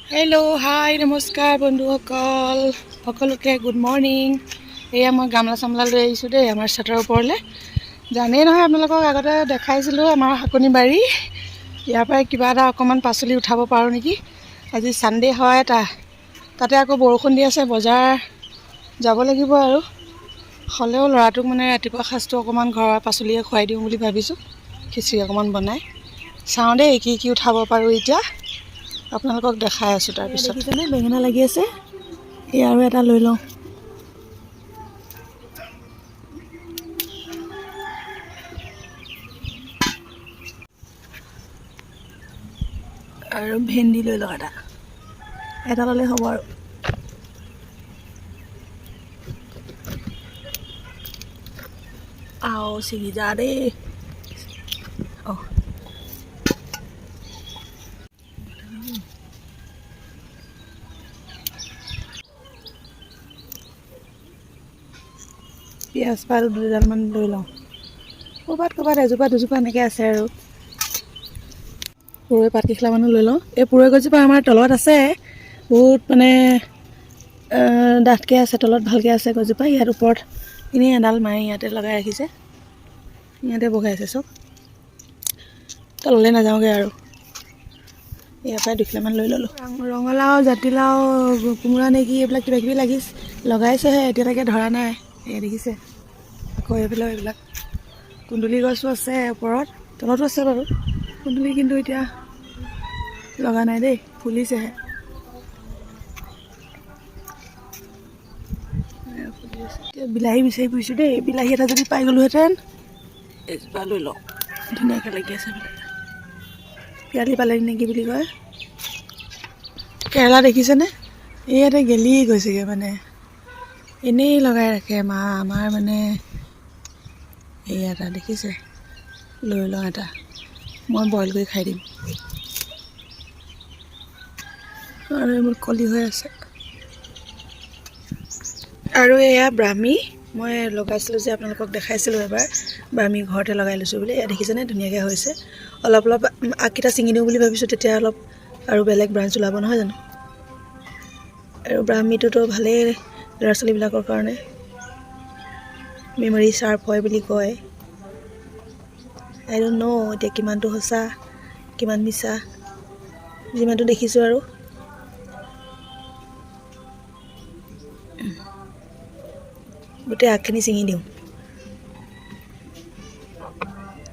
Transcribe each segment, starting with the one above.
Hello' হাই নমস্কাৰ বন্ধুসকল, সকলোকে গুড মৰ্ণিং। এয়া মই গামলা চামলা লৈ আহিছোঁ দেই আমাৰ ছাতৰ ওপৰলৈ। জানেই নহয় আপোনালোকক আগতে দেখাইছিলোঁ আমাৰ শাকনি বাৰী। ইয়াৰ পৰাই কিবা এটা অকণমান পাচলি উঠাব পাৰোঁ নেকি। আজি ছানডে' হয়, তাতে আকৌ বৰষুণ দি আছে, বজাৰ যাব লাগিব আৰু। হ'লেও ল'ৰাটোক মানে ৰাতিপুৱা সাঁজটো অকণমান ঘৰৰ পাচলিয়ে খুৱাই দিওঁ বুলি ভাবিছোঁ, খিচিৰি অকণমান বনাই। চাওঁ দেই কি কি উঠাব পাৰোঁ এতিয়া, আপোনালোকক দেখাই আছোঁ। তাৰপিছত দেখিছেনে বেঙেনা লাগি আছে, এই আৰু এটা লৈ লওঁ। আৰু ভেন্দি লৈ লওঁ, এটা ল'লে হ'ব আৰু। আও ছিগি যা দেই। অঁ পিঁয়াজ পাত দুডালমান লৈ লওঁ। ক'ৰবাত এজোপা দুজোপা এনেকৈ আছে আৰু। পুৰৈ পাত কেইখিলামানো লৈ লওঁ। এই পুৰৈ গছজোপা আমাৰ তলত আছে, বহুত মানে ডাঠকৈ আছে, তলত ভালকৈ আছে গছজোপা। ইয়াত ওপৰত এনেই এডাল মায়ে ইয়াতে লগাই ৰাখিছে, ইয়াতে বগাই আছে চব। তললৈ নাযাওঁগৈ আৰু। ইয়াৰ পৰাই দুখিলামান লৈ ল'লোঁ। ৰঙালাও, জাতিলাও, কোমোৰা নেকি এইবিলাক কিবাকিবি লগাইছেহে, এতিয়ালৈকে ধৰা নাই। এই দেখিছে, আকৌ এইবিলাক কুন্দুলি গছো আছে ওপৰত, তলতো আছে বাৰু কুন্দুলি, কিন্তু এতিয়া লগা নাই দেই, ফুলিছেহে। এতিয়া বিলাহী বিচাৰি ফুৰিছোঁ দেই, বিলাহী এটা যদি পাই গ'লোহেঁতেন। এজোপা লৈ লওঁ, ধুনীয়াকৈ লাগি আছে বোলে। পিয়ালি পালেং নেকি বুলি কয়। কেৰেলা দেখিছেনে, ইয়াতে গেলি গৈছেগৈ মানে, এনেই লগাই ৰাখে আমাৰ মানে। এই এটা দেখিছে, লৈ লওঁ এটা, মই বইল কৰি খাই দিম। আৰু এইবোৰ কলি হৈ আছে। আৰু এয়া ব্ৰাহ্মী, মই লগাইছিলোঁ যে আপোনালোকক দেখাইছিলোঁ এবাৰ, ব্ৰাহ্মী ঘৰতে লগাই লৈছোঁ বুলি। এয়া দেখিছেনে ধুনীয়াকৈ হৈছে। অলপ আগকেইটা ছিঙি দিওঁ বুলি ভাবিছোঁ, তেতিয়া অলপ আৰু বেলেগ ব্ৰাঞ্চ ওলাব নহয় জানো। আৰু ব্ৰাহ্মীটোতো ভালেই ল'ৰা ছোৱালীবিলাকৰ কাৰণে, মেমৰি শ্বাৰ্প হয় বুলি কয়। আই ডণ্ট ন' এতিয়া কিমানটো সঁচা কিমান মিছা, যিমানটো দেখিছোঁ আৰু। গোটেই আগখিনি ছিঙি দিওঁ,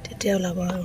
তেতিয়া ওলাব আৰু।